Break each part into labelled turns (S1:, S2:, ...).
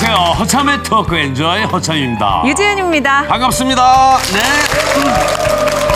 S1: 안녕하세요. 허참의 토크 엔조이 허참입니다.
S2: 유지은입니다.
S1: 반갑습니다. 네.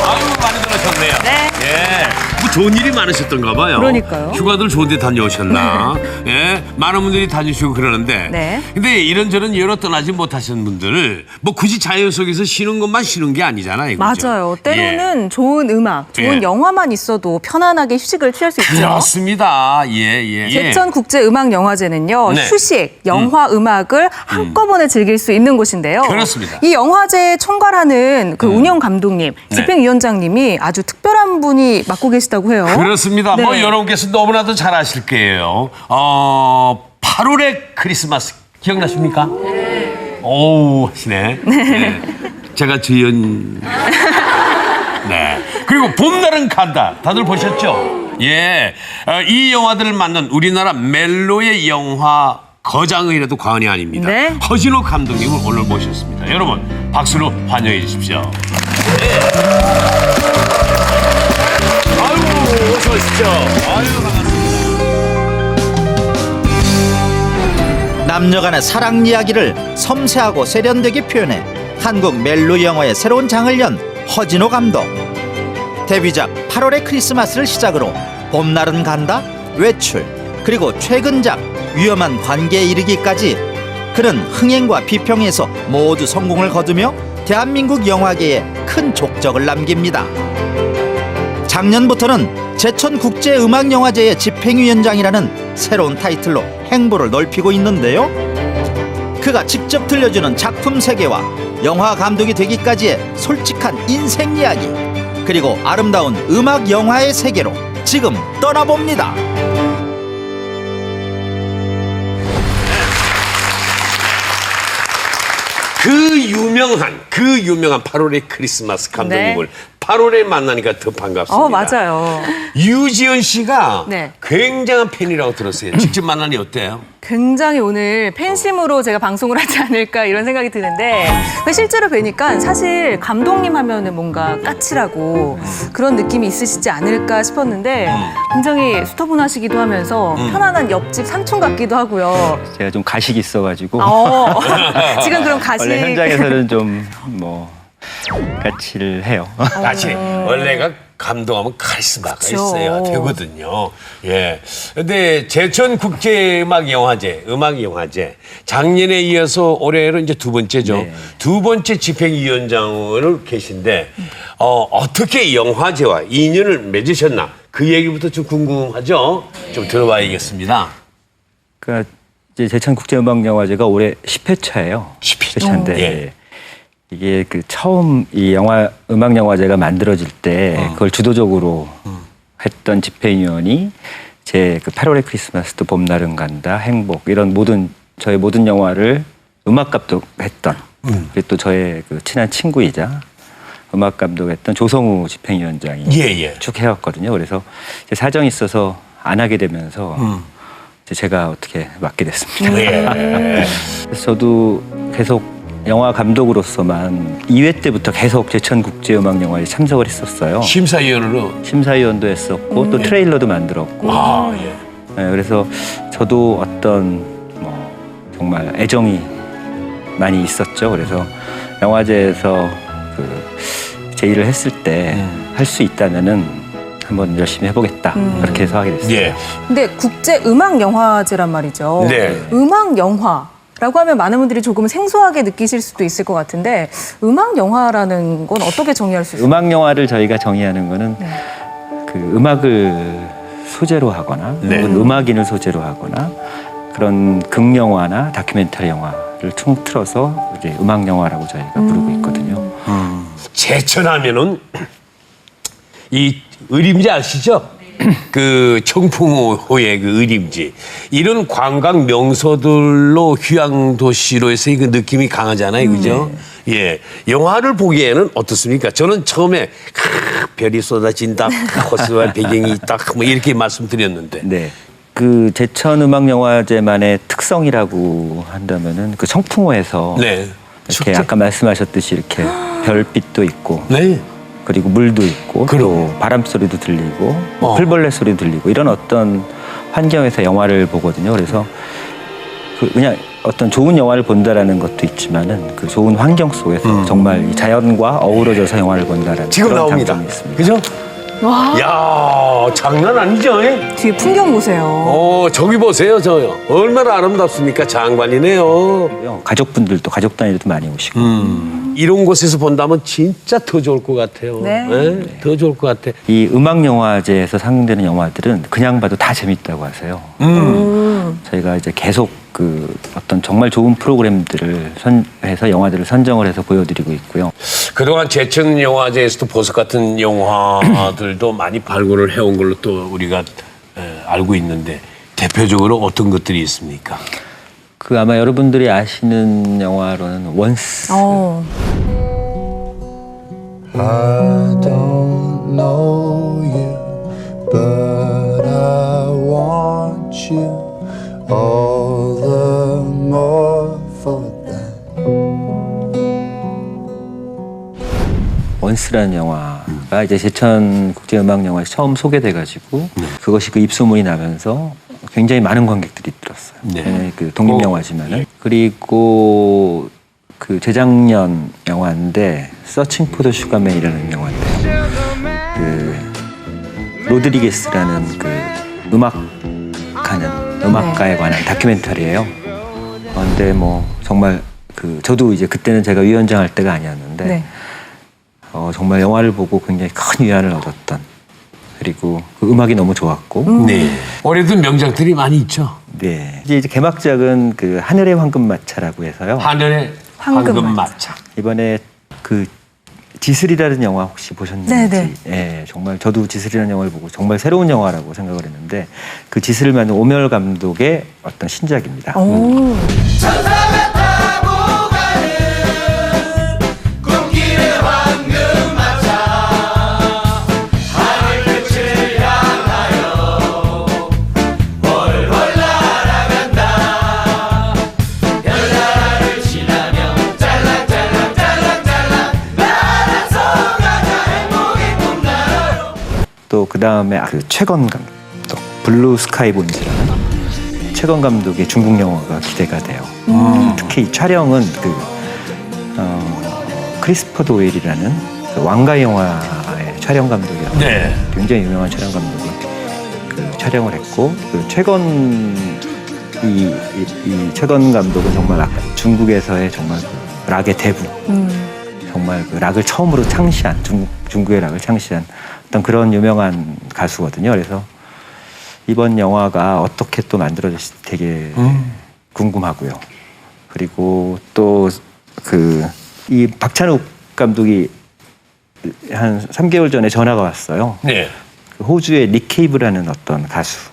S1: 아유, 많이 들으셨네요.
S2: 네.
S1: 예. 뭐 좋은 일이 많으셨던가 봐요.
S2: 그러니까요.
S1: 휴가들 좋은 데 다녀오셨나. 예. 많은 분들이 다니시고 그러는데.
S2: 네.
S1: 근데 이런저런 이유로 떠나지 못하신 분들 뭐 굳이 자연 속에서 쉬는 것만 쉬는 게 아니잖아요. 그죠?
S2: 맞아요. 때로는 좋은 음악, 좋은
S1: 예.
S2: 영화만 있어도 편안하게 휴식을 취할 수 있죠.
S1: 그렇습니다. 예.
S2: 제천국제음악영화제는요.
S1: 네.
S2: 휴식, 영화, 음악을 한꺼번에 즐길 수 있는 곳인데요.
S1: 그렇습니다.
S2: 이 영화제 총괄하는 그 운영 감독님,
S1: 네.
S2: 집행위원장님이 아주 특별한 분이 맡고 계시다고 해요.
S1: 그렇습니다.
S2: 네.
S1: 뭐 여러분께서 너무나도 잘 아실 거예요. 8월의 크리스마스 기억나십니까? 네. 오우 하시네. 네. 제가 주연. 네. 그리고 봄날은 간다. 다들 보셨죠? 예. 이 영화들을 만난 우리나라 멜로의 영화 거장이라도 과언이 아닙니다.
S2: 네.
S1: 허진호 감독님을 오늘 모셨습니다. 여러분 박수로 환영해 주십시오. 네. 아유, 어서 오십시오. 아유, 반갑습니다.
S3: 남녀 간의 사랑 이야기를 섬세하고 세련되게 표현해 한국 멜로 영화의 새로운 장을 연 허진호 감독. 데뷔작 8월의 크리스마스를 시작으로 봄날은 간다, 외출, 그리고 최근작 위험한 관계에 이르기까지 그는 흥행과 비평에서 모두 성공을 거두며 대한민국 영화계에 큰 족적을 남깁니다. 작년부터는 제천국제음악영화제의 집행위원장이라는 새로운 타이틀로 행보를 넓히고 있는데요. 그가 직접 들려주는 작품 세계와 영화 감독이 되기까지의 솔직한 인생 이야기, 그리고 아름다운 음악 영화의 세계로 지금 떠나봅니다.
S1: 그 유명한 8월의 크리스마스 감독님을 8월에 만나니까 더 반갑습니다.
S2: 맞아요.
S1: 유지은 씨가
S2: 네.
S1: 굉장한 팬이라고 들었어요. 직접 만나니 어때요?
S2: 굉장히 오늘 팬심으로 제가 방송을 하지 않을까 이런 생각이 드는데 실제로 뵈니까 사실 감독님 하면은 뭔가 까칠하고 그런 느낌이 있으시지 않을까 싶었는데 굉장히 수터분하시기도 하면서 편안한 옆집 삼촌 같기도 하고요.
S4: 제가 좀 가식이 있어가지고
S2: 지금 그럼 가식
S4: 원래 현장에서는 좀 까칠을 해요.
S1: 사실 원래가 감독하면 카리스마가
S2: 그쵸.
S1: 있어야 되거든요. 예. 근데 제천국제음악영화제, 음악영화제 작년에 이어서 올해는 이제 두 번째죠.
S4: 네.
S1: 두 번째 집행위원장으로 계신데 어떻게 이 영화제와 인연을 맺으셨나? 그 얘기부터 좀 궁금하죠? 좀 들어봐야겠습니다.
S4: 그러니까 이제 제천국제음악영화제가 올해 10회차예요.
S1: 10회차.
S4: 예. 이게 그 처음 이 음악영화제가 만들어질 때 그걸 주도적으로 했던 집행위원이 제 그 8월의 크리스마스도 봄날은 간다, 행복 이런 저의 모든 영화를 음악 감독했던 그리고 또 저의 그 친한 친구이자 음악 감독했던 조성우 집행위원장이 쭉 해왔거든요. 그래서 제 사정이 있어서 안 하게 되면서 이제 제가 어떻게 맡게 됐습니다. 그래서 저도 계속 영화 감독으로서만 2회 때부터 계속 제천국제음악영화에 참석을 했었어요. 심사위원도 했었고 또 트레일러도 만들었고. 네, 그래서 저도 어떤 정말 애정이 많이 있었죠. 그래서 영화제에서 제 일을 했을 때 할 수 있다면은 한번 열심히 해보겠다 그렇게 해서 하게 됐어요.
S1: 예.
S2: 근데 국제음악영화제란 말이죠.
S1: 네.
S2: 음악영화 라고 하면 많은 분들이 조금 생소하게 느끼실 수도 있을 것 같은데 음악 영화라는 건 어떻게 정의할 수 있을까요?
S4: 음악 영화를 저희가 정의하는 거는 그 음악을 소재로 하거나 혹은 음악인을 소재로 하거나 그런 극영화나 다큐멘터리 영화를 통틀어서 이제 음악 영화라고 저희가 부르고 있거든요.
S1: 제천하면은 이 의림지 아시죠? 그 청풍호의 그 의림지 이런 관광 명소들로 휴양 도시로 해서 그 느낌이 강하잖아요, 그죠? 예, 영화를 보기에는 어떻습니까? 저는 처음에 별이 쏟아진다, 코스와 배경이 딱 뭐 이렇게 말씀드렸는데.
S4: 네, 그 제천음악영화제만의 특성이라고 한다면은 그 청풍호에서 이렇게 아까 말씀하셨듯이 이렇게 별빛도 있고. 그리고 물도 있고 또 바람 소리도 들리고 풀벌레 소리도 들리고 이런 어떤 환경에서 영화를 보거든요. 그래서 그냥 어떤 좋은 영화를 본다라는 것도 있지만은 그 좋은 환경 속에서 정말 이 자연과 어우러져서 영화를 본다라는
S1: 지금
S4: 그런
S1: 나옵니다.
S4: 장점이 있습니다.
S1: 그죠?
S2: 와,
S1: 야, 장난 아니죠?
S2: 뒤에 풍경 보세요.
S1: 저기 보세요, 저요. 얼마나 아름답습니까? 장관이네요.
S4: 가족분들도 가족 단위로도 많이 오시고
S1: 이런 곳에서 본다면 진짜 더 좋을 것 같아요.
S2: 네.
S1: 더 좋을 것 같아.
S4: 이 음악 영화제에서 상영되는 영화들은 그냥 봐도 다 재밌다고 하세요. 저희가 이제 계속 그 어떤 정말 좋은 프로그램들을 해서 영화들을 선정을 해서 보여드리고 있고요.
S1: 그동안 제천 영화제에서도 보석 같은 영화들도 많이 발굴을 해온 걸로 또 우리가 알고 있는데 대표적으로 어떤 것들이 있습니까?
S4: 그 아마 여러분들이 아시는 영화로는 원스.
S5: I don't know you, but I want you all the more for that.
S4: 원스라는 영화가 이제 제천 국제음악영화에서 처음 소개돼가지고 그것이 그 입소문이 나면서 굉장히 많은 관객들이 들었어요.
S1: 네.
S4: 그 독립영화지만은. 그리고 그 재작년 영화인데 서칭 포 더 슈가맨이라는 영화인데요. 그 로드리게스라는 그 음악가에 관한 다큐멘터리예요. 근데 뭐 정말 그 저도 이제 그때는 제가 위원장 할 때가 아니었는데
S2: 네.
S4: 정말 영화를 보고 굉장히 큰 위안을 얻었던, 그리고 그 음악이 너무 좋았고.
S1: 네. 올해도 명작들이 많이 있죠.
S4: 네. 이제 개막작은 그 하늘의 황금마차라고 해서요.
S1: 하늘의 황금마차.
S4: 이번에 그 지슬이라는 영화 혹시 보셨는지.
S2: 네네.
S4: 예, 정말 저도 지슬이라는 영화를 보고 정말 새로운 영화라고 생각을 했는데 그 지슬을 만든 오멸 감독의 어떤 신작입니다.
S2: 오.
S4: 또 그 다음에 그 최건 감독, 블루 스카이 본즈라는 최건 감독의 중국 영화가 기대가 돼요. 특히 이 촬영은 그 크리스퍼 도일이라는 그 왕가 영화의 촬영 감독이라고
S1: 네.
S4: 굉장히 유명한 촬영 감독이 그 촬영을 했고, 그 최건 이 최건 감독은 정말 중국에서의 정말 그 락의 대부, 정말 그 락을 처음으로 창시한 중국의 락을 창시한 어떤 그런 유명한 가수거든요. 그래서 이번 영화가 어떻게 또 만들어질지 되게 궁금하고요. 그리고 또 그 이 박찬욱 감독이 한 3개월 전에 전화가 왔어요.
S1: 네.
S4: 그 호주의 닉 케이브라는 어떤 가수.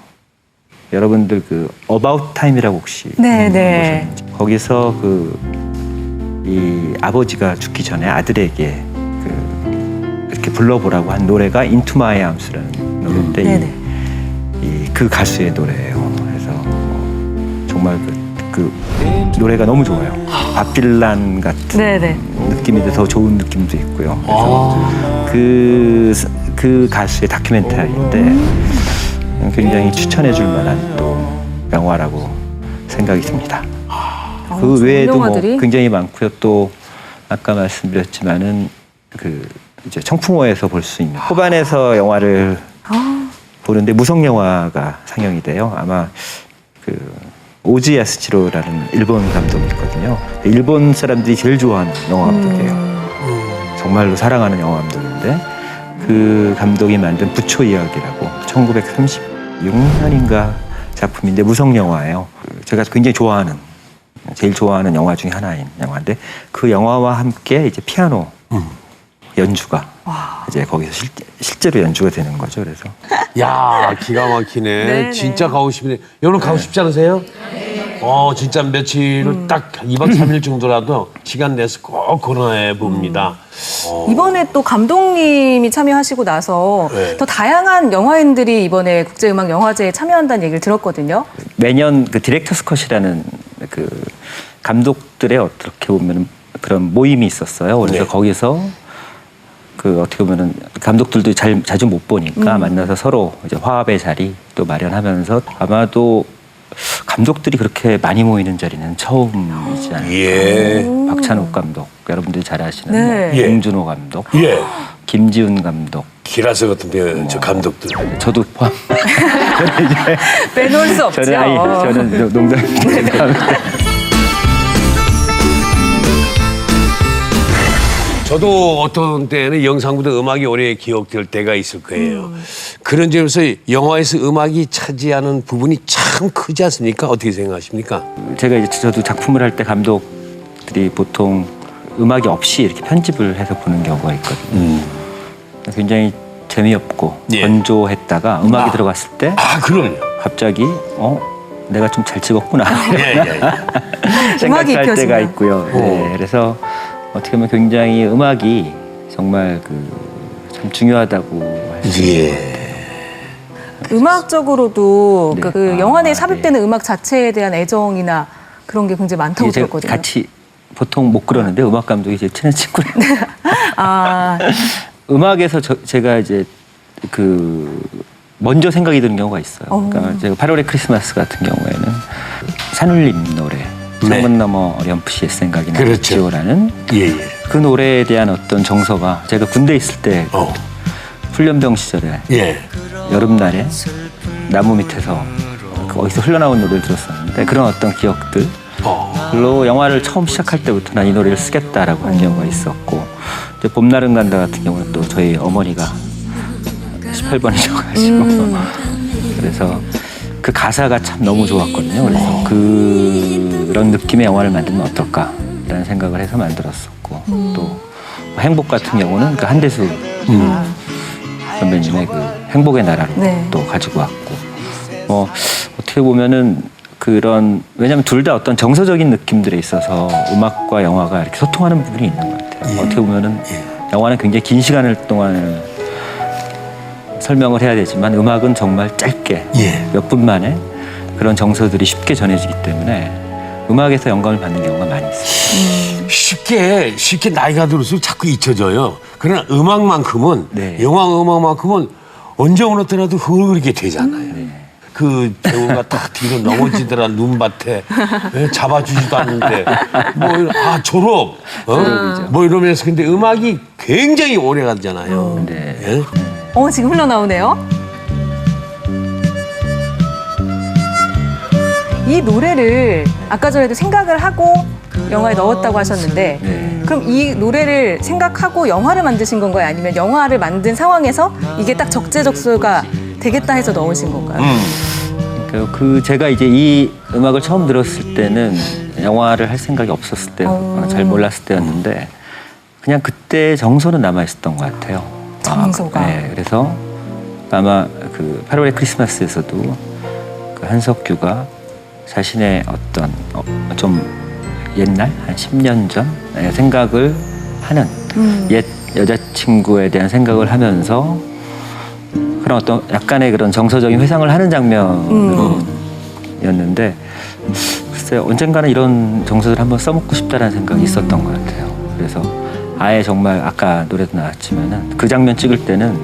S4: 여러분들 그 About Time이라고 혹시
S2: 네네.
S4: 보셨는지. 거기서 그 이 아버지가 죽기 전에 아들에게 그 이렇게 불러보라고 한 노래가 Into My Arms라는 노래인데
S2: 네네.
S4: 그 가수의 노래예요. 그래서 정말 그 노래가 너무 좋아요. 밥 딜란 같은
S2: 네네.
S4: 느낌인데 더 좋은 느낌도 있고요. 그래서 그 가수의 다큐멘터리인데 굉장히 추천해줄 만한 또 영화라고 생각이 듭니다. 그
S2: 좋은
S4: 외에도 뭐
S2: 영화들이?
S4: 굉장히 많고요. 또 아까 말씀드렸지만은 그 이제 청풍호에서 볼 수 있는 호반에서 영화를 보는데 무성 영화가 상영이 돼요. 아마 그 오지 야스치로라는 일본 감독이 있거든요. 일본 사람들이 제일 좋아하는 영화 감독이에요. 정말로 사랑하는 영화 감독인데 그 감독이 만든 부초 이야기라고 1936년인가 작품인데 무성 영화예요. 제가 굉장히 제일 좋아하는 영화 중에 하나인 영화인데 그 영화와 함께 이제 피아노 연주가 이제 거기서 실제로 연주가 되는 거죠. 그래서
S1: 야, 기가 막히네.
S2: 네네.
S1: 진짜 가고 싶네. 여러분 가고 싶지 않으세요? 진짜 며칠을 딱 2박 3일 정도라도 시간 내서 꼭 권해 봅니다.
S2: 이번에 또 감독님이 참여하시고 나서
S1: 네.
S2: 더 다양한 영화인들이 이번에 국제음악영화제에 참여한다는 얘기를 들었거든요.
S4: 매년 그 디렉터스 컷이라는 그 감독들의 어떻게 보면 그런 모임이 있었어요. 그래서
S1: 네.
S4: 거기서 그 어떻게 보면은 감독들도 자주 못 보니까 만나서 서로 이제 화합의 자리 또 마련하면서 아마도 감독들이 그렇게 많이 모이는 자리는 처음이지 않을까.
S1: 예.
S4: 박찬욱 감독, 여러분들이 잘 아시는
S2: 네.
S1: 예.
S4: 봉준호 감독,
S1: 예.
S4: 김지훈 감독,
S1: 기라서 같은 저 감독들.
S4: 저도 포함.
S2: 빼놓을 수 없죠.
S4: 저는 농담입니다.
S1: 저도 어떤 때는 영상보다 음악이 오래 기억될 때가 있을 거예요. 그런 점에서 영화에서 음악이 차지하는 부분이 참 크지 않습니까? 어떻게 생각하십니까?
S4: 제가 이제 저도 작품을 할 때 감독들이 보통 음악이 없이 이렇게 편집을 해서 보는 경우가 있거든요. 굉장히 재미없고
S1: 예.
S4: 건조했다가 음악이 들어갔을 때
S1: 아, 그럼요.
S4: 갑자기 내가 좀 잘 찍었구나
S1: 예, 예.
S2: 음악이
S4: 생각할 때가
S2: 입혀지면.
S4: 있고요. 네, 그래서 어떻게 보면 굉장히 음악이 정말 참 중요하다고 할 수 있는 것 같아요.
S2: 음악적으로도
S4: 네.
S2: 그 영화 내에
S4: 아,
S2: 삽입되는 음악 자체에 대한 애정이나 그런 게 굉장히 많다고
S4: 이게 제가
S2: 들었거든요.
S4: 같이 보통 못 그러는데 음악 감독이 제 친한 친구래요.
S2: 아,
S4: 음악에서 제가 이제 먼저 생각이 드는 경우가 있어요. 그러니까 제가 8월의 크리스마스 같은 경우에는 산울림 노래 창문 너머 어렴풋이 옛 생각이
S1: 그렇죠.
S4: 나지요라는
S1: 예, 예.
S4: 그 노래에 대한 어떤 정서가 제가 군대 있을 때 훈련병 시절에
S1: 예.
S4: 여름날에 나무 밑에서 어디서 흘러나온 노래를 들었었는데 그런 어떤 기억들로 영화를 처음 시작할 때부터 난 이 노래를 쓰겠다라고 한 경우가 있었고 이제 봄날은 간다 같은 경우는 또 저희 어머니가 18번이셔가지고 그래서 그 가사가 참 너무 좋았거든요. 그래서 그런 느낌의 영화를 만들면 어떨까라는 생각을 해서 만들었었고 또 행복 같은 경우는 그 한대수 선배님의 그 행복의 나라로
S2: 네.
S4: 또 가지고 왔고 어떻게 보면은 왜냐하면 둘 다 어떤 정서적인 느낌들에 있어서 음악과 영화가 이렇게 소통하는 부분이 있는 것 같아요.
S1: 예.
S4: 어떻게 보면은 영화는 굉장히 긴 시간을 동안 설명을 해야 되지만 음악은 정말 짧게
S1: 예.
S4: 몇 분 만에 그런 정서들이 쉽게 전해지기 때문에 음악에서 영감을 받는 경우가 많이 있어요.
S1: 쉽게 나이가 들어서 자꾸 잊혀져요. 그러나 음악만큼은
S4: 네.
S1: 영화 음악만큼은 언제 어느 때라도 흐르게 되잖아요. 그 배우가 딱 뒤로 넘어지더라 눈밭에 잡아주지도 않는데 졸업 뭐 이러면서 근데 음악이 굉장히 오래 가잖아요.
S4: 네.
S1: 예?
S2: 지금 흘러나오네요. 이 노래를 아까 전에도 생각을 하고 영화에 넣었다고 하셨는데
S4: 네.
S2: 그럼 이 노래를 생각하고 영화를 만드신 건가요? 아니면 영화를 만든 상황에서 이게 딱 적재적소가 되겠다 해서 넣으신 건가요?
S4: 제가 이제 이 음악을 처음 들었을 때는 영화를 할 생각이 없었을 때, 잘 몰랐을 때였는데 그냥 그때 정서는 남아 있었던 것 같아요.
S2: 정서가.
S4: 네, 그래서 아마 그 8월의 크리스마스에서도 그 한석규가 자신의 어떤 좀 옛날 한 10년 전 생각을 하는 옛 여자친구에 대한 생각을 하면서 그런 어떤 약간의 그런 정서적인 회상을 하는 장면이었는데 글쎄 언젠가는 이런 정서를 한번 써먹고 싶다라는 생각이 있었던 것 같아요. 그래서 아예 정말 아까 노래도 나왔지만은 그 장면 찍을 때는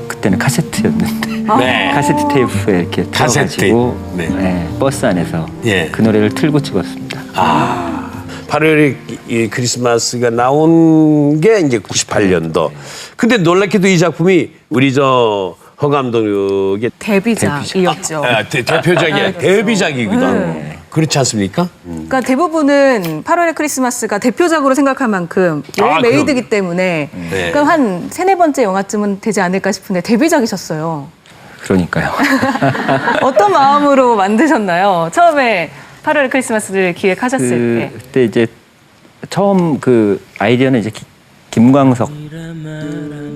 S4: 그때는 카세트였는데
S1: 네.
S4: 카세트 테이프에 이렇게
S1: 카세트
S4: 틀어가지고
S1: 테이프. 네.
S4: 버스 안에서
S1: 예.
S4: 그 노래를 틀고 찍었습니다.
S1: 8월에 이 크리스마스가 나온 게 이제 98년도. 근데 놀랍게도 이 작품이 우리 허 감독의
S2: 데뷔작이었죠.
S1: 대표작이 데뷔작이기도 하고. 그렇지 않습니까?
S2: 그러니까 대부분은 8월의 크리스마스가 대표작으로 생각할 만큼 웰메이드이기 때문에
S1: 네.
S2: 그러니까 한 3-4번째 영화쯤은 되지 않을까 싶은데 데뷔작이셨어요.
S4: 그러니까요.
S2: 어떤 마음으로 만드셨나요? 처음에 8월의 크리스마스를 기획하셨을 때.
S4: 그때 이제 처음 그 아이디어는 이제 김광석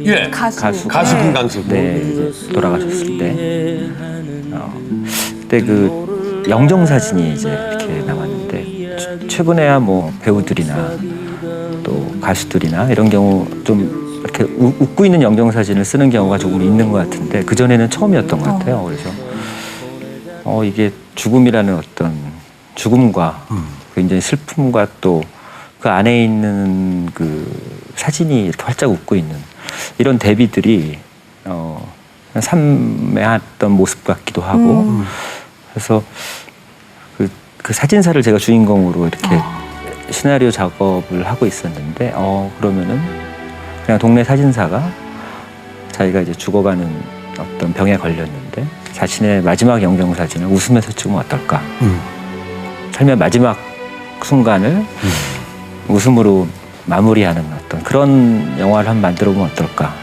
S1: 예.
S2: 가수.
S1: 가수 김광석.
S4: 네, 이제 돌아가셨을 때 그때 그 영정 사진이 이제 이렇게 나왔는데 최근에야 뭐 배우들이나 또 가수들이나 이런 경우 좀 이렇게 웃고 있는 영정 사진을 쓰는 경우가 조금 있는 것 같은데 그 전에는 처음이었던 것 같아요. 그래서 이게 죽음이라는 어떤 죽음과 굉장히 슬픔과 또 그 안에 있는 그 사진이 이렇게 활짝 웃고 있는 이런 대비들이 삼매했던 모습 같기도 하고 그래서 그 사진사를 제가 주인공으로 이렇게 시나리오 작업을 하고 있었는데 그러면은 그냥 동네 사진사가 자기가 이제 죽어가는 어떤 병에 걸렸는데 자신의 마지막 영정사진을 웃으면서 찍으면 어떨까? 삶의 마지막 순간을 웃음으로 마무리하는 어떤 그런 영화를 한번 만들어보면 어떨까?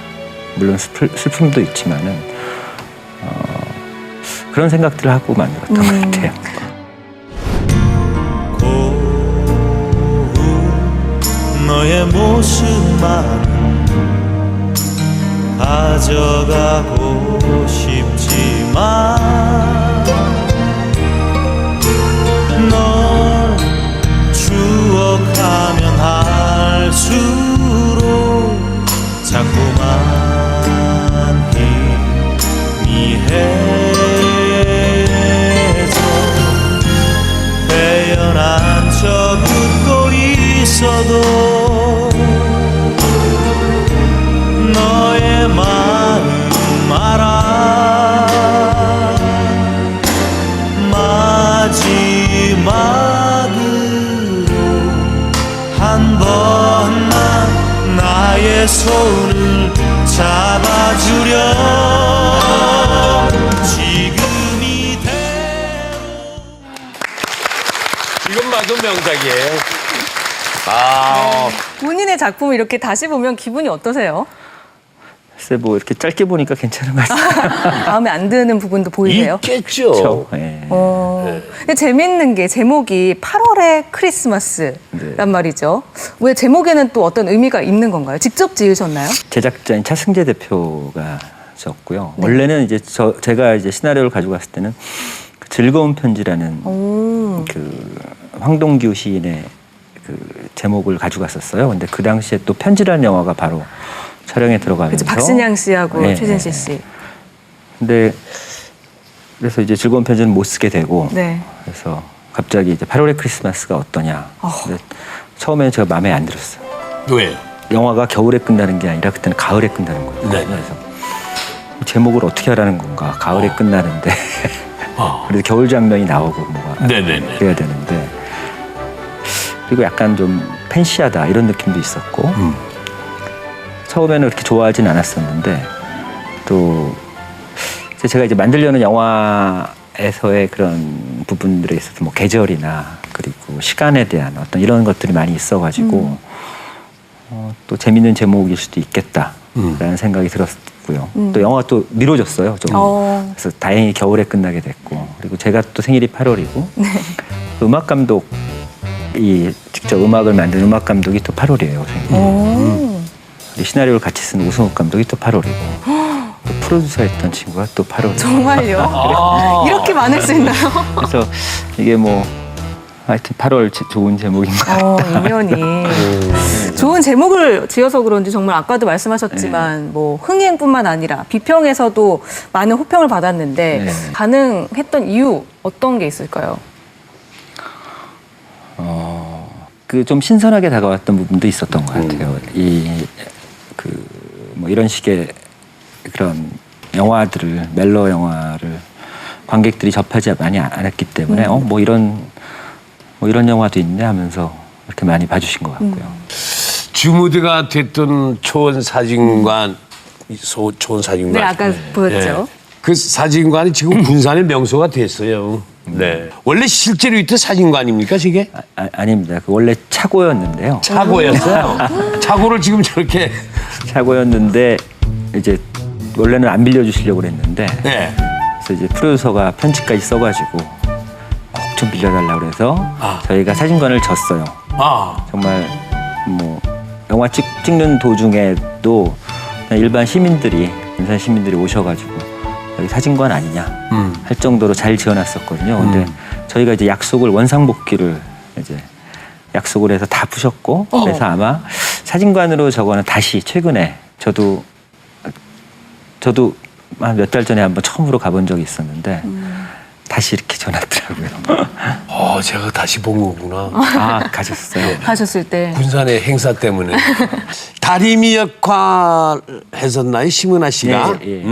S4: 물론 슬픔도 있지만은 그런 생각들을 하고 만들었던 것 같아요.
S6: 너의 모습만 가져가고 싶지만 널 추억하면 할수록 자꾸만 희미해져 태연한 척 웃고 있어도 너의 마음 알아 마지막으로 한 번만 나의 손을 잡아주렴 지금 이대로
S1: 이건 봐도 명작이에요. 아,
S2: 본인의 작품을 이렇게 다시 보면 기분이 어떠세요?
S4: 글쎄 뭐 이렇게 짧게 보니까 괜찮은 것 같아요.
S2: 마음에 안 드는 부분도 보이세요?
S1: 있겠죠.
S4: 그렇죠. 예.
S2: 근데 재밌는 게 제목이 8월의 크리스마스란 말이죠. 왜 제목에는 또 어떤 의미가 있는 건가요? 직접 지으셨나요?
S4: 제작자인 차승재 대표가 졌고요. 원래는 이제 제가 이제 시나리오를 가지고 갔을 때는 그 즐거운 편지라는 그 황동규 시인의 그 제목을 가지고 갔었어요. 근데 그 당시에 또 편지라는 영화가 바로 촬영에 들어가면서
S2: 그렇죠. 박신양 씨하고
S4: 네,
S2: 최진실 씨.
S4: 근데 그래서 이제 즐거운 편지는 못 쓰게 되고
S2: 네.
S4: 그래서 갑자기 이제 8월의 크리스마스가 어떠냐. 근데 처음에는 제가 마음에 안 들었어요.
S1: 왜?
S4: 영화가 겨울에 끝나는 게 아니라 그때는 가을에 끝나는 거예요.
S1: 네.
S4: 그래서 제목을 어떻게 하라는 건가. 가을에 끝나는데 그래서 겨울 장면이 나오고 뭐가
S1: 네네네.
S4: 그래야 되는데 그리고 약간 좀 팬시하다 이런 느낌도 있었고 처음에는 그렇게 좋아하진 않았었는데 또 제가 이제 만들려는 영화에서의 그런 부분들에 있어서 뭐 계절이나 그리고 시간에 대한 어떤 이런 것들이 많이 있어가지고 또 재밌는 제목일 수도 있겠다라는 생각이 들었고요. 또 영화가 또 미뤄졌어요. 좀. 그래서 다행히 겨울에 끝나게 됐고 그리고 제가 또 생일이 8월이고 음악 감독이 직접 음악을 만든 음악 감독이 또 8월이에요. 생일이. 시나리오를 같이 쓴 우승욱 감독이 또 8월이고 또 프로듀서 했던 친구가 또 8월이고
S2: 정말요? 이렇게 많을 수 있나요?
S4: 그래서 이게 뭐 하여튼 8월 좋은 제목인 것 같아요.
S2: 인연이. 좋은 제목을 지어서 그런지 정말 아까도 말씀하셨지만 뭐 흥행뿐만 아니라 비평에서도 많은 호평을 받았는데
S4: 네.
S2: 가능했던 이유 어떤 게 있을까요?
S4: 그 좀 신선하게 다가왔던 부분도 있었던 것 같아요. 뭐 이런 식의 그런 영화들을 멜로 영화를 관객들이 접하지 많이 않았기 때문에 뭐 이런 영화도 있네 하면서 이렇게 많이 봐주신 것 같고요.
S1: 주무드가 됐던 초원 사진관, 초원 사진관.
S2: 네, 아까 보였죠.
S1: 그 사진관이 지금 군산의 명소가 됐어요. 네. 원래 실제로 있던 사진관입니까, 저게?
S4: 아닙니다. 그 원래 차고였는데요.
S1: 차고였어요. 차고를 지금 저렇게.
S4: 차고였는데 이제 원래는 안 빌려주시려고 그랬는데
S1: 네.
S4: 그래서 이제 프로듀서가 편지까지 써가지고 꼭 좀 빌려달라고 그래서 저희가 사진관을 졌어요. 정말 뭐 영화 찍는 도중에도 그냥 일반 시민들이 군산 시민들이 오셔가지고 여기 사진관 아니냐 할 정도로 잘 지어놨었거든요. 근데 저희가 이제 원상복귀를 이제 약속을 해서 다 푸셨고 그래서 아마 사진관으로 저거는 다시 최근에 저도 한 몇 달 전에 한번 처음으로 가본 적이 있었는데 다시 이렇게 전하더라고요.
S1: 제가 다시 본 거구나.
S4: 가셨어요.
S2: 가셨을 때.
S1: 군산의 행사 때문에. 다리미 역할 했었나요, 심은하 씨가?
S4: 네, 예.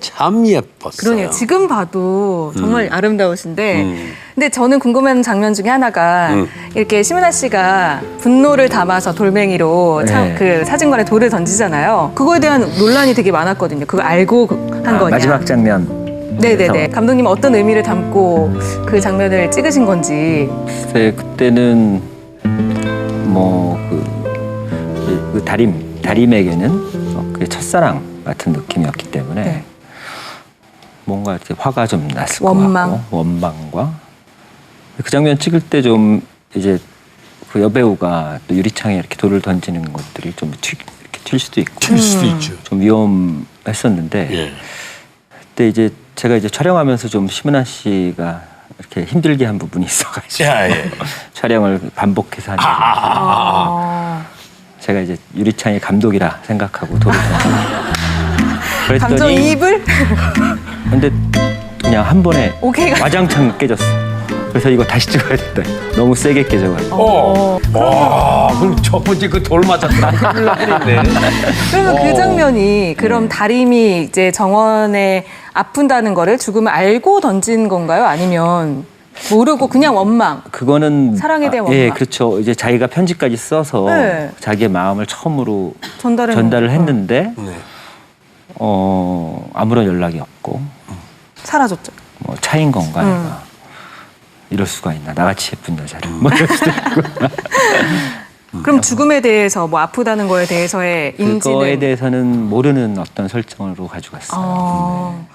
S1: 참 예뻤어요.
S2: 그러네요. 지금 봐도 정말 아름다우신데, 근데 저는 궁금한 장면 중에 하나가 이렇게 심은하 씨가 분노를 담아서 돌멩이로
S4: 네.
S2: 그 사진관에 돌을 던지잖아요. 그거에 대한 논란이 되게 많았거든요. 그거 알고 한 거냐?
S4: 마지막 장면.
S2: 네네네. 감독님 어떤 의미를 담고 그 장면을 찍으신 건지.
S4: 글쎄, 그때는 뭐 그 다림에게는 그게 첫사랑 같은 느낌이었기 때문에
S2: 네.
S4: 뭔가 이렇게 화가 좀 났을
S2: 원망.
S4: 것 같고 원망과 그 장면 찍을 때 좀 이제 그 여배우가 또 유리창에 이렇게 돌을 던지는 것들이 좀 이렇게 튈 수도 있고
S1: 튈 수도 있죠.
S4: 좀 위험했었는데
S1: 예.
S4: 그때 이제 제가 이제 촬영하면서 좀 심은하 씨가 이렇게 힘들게 한 부분이 있어가지고
S1: 예.
S4: 촬영을 반복해서 하는 제가 이제 유리창이 감독이라 생각하고 돌을 던졌어요.
S2: 감정이입을?
S4: 근데 그냥 한 번에
S2: 오케이가.
S4: 와장창 깨졌어. 그래서 이거 다시 찍어야 된다. 너무 세게 깨져가지고.
S1: 그럼 첫 번째 그 돌 맞았다. 그랬네.
S2: 그러면 그 장면이 그럼 다림이 이제 정원에 아픈다는 거를 죽음을 알고 던진 건가요? 아니면 모르고 그냥 원망?
S4: 그거는
S2: 사랑에 대한
S4: 예,
S2: 원망.
S4: 그렇죠. 이제 자기가 편지까지 써서
S2: 네.
S4: 자기의 마음을 처음으로
S2: 전달을
S4: 전달을 했는데
S1: 네.
S4: 아무런 연락이 없고
S2: 사라졌죠.
S4: 뭐 차인 건가 내가 이럴 수가 있나 나같이 예쁜 여자를 뭐 이럴 수도 있고
S2: 그럼 죽음에 대해서 뭐 아프다는 거에 대해서의 인지는
S4: 그거에 대해서는 모르는 어떤 설정으로 가져갔어요.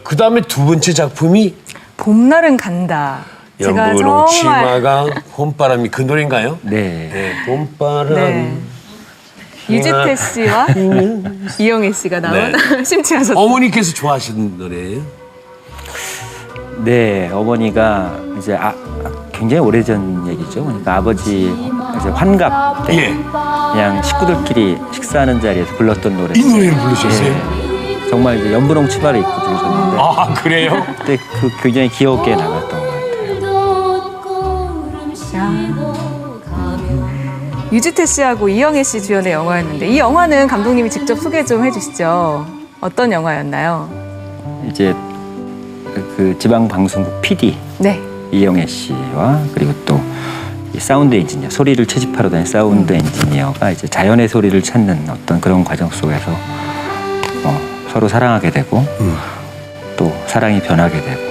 S1: 그 다음에 두 번째 작품이
S2: 봄날은 간다. 제가
S1: 연분홍
S2: 정말
S1: 치마가 봄바람이 그 노래인가요?
S4: 네.
S1: 네, 봄바람.
S2: 네. 유지태 씨와 이영애 씨가 나온 심취하셨어요.
S1: 어머니께서 좋아하시는 노래예요?
S4: 네, 어머니가 이제 굉장히 오래전 얘기죠. 그러니까 아버지 이제 환갑 때
S1: 예.
S4: 그냥 식구들끼리 식사하는 자리에서 불렀던 노래.
S1: 이 노래를 부르셨어요?
S4: 정말 이제 연분홍 치마를 입고 부르셨는데
S1: 아, 그래요?
S4: 그때 그 굉장히 귀엽게 나갔던 것 같아요.
S2: 유지태 씨하고 이영애 씨 주연의 영화였는데 이 영화는 감독님이 직접 소개 좀 해주시죠. 어떤 영화였나요?
S4: 이제 그 지방 방송국 PD
S2: 네.
S4: 이영애 씨와 그리고 또 이 사운드 엔지니어 소리를 채집하러 다니는 사운드 엔지니어가 이제 자연의 소리를 찾는 어떤 그런 과정 속에서 서로 사랑하게 되고 또 사랑이 변하게 되고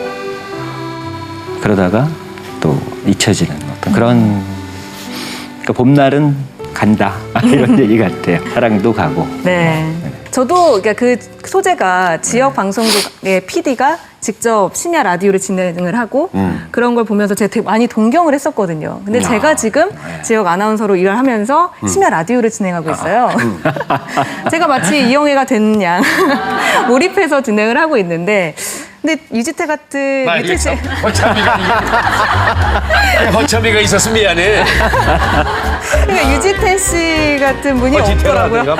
S4: 그러다가 또 잊혀지는 어떤 그런 그러니까 봄날은 간다 이런 얘기 같아요. 사랑도 가고.
S2: 네. 저도 그러니까 그 소재가 지역 방송국의 PD가 직접 심야 라디오를 진행을 하고 그런 걸 보면서 제가 되게 많이 동경을 했었거든요. 근데 제가 지금 지역 아나운서로 일을 하면서 심야 라디오를 진행하고 있어요. 제가 마치 이영애가 된 양 몰입해서 진행을 하고 있는데 근데 유지태 같은 유태 씨
S1: 허참이가 있었으면 미안해.
S2: 그러니까 유지태 씨 같은 분이 없더라고요.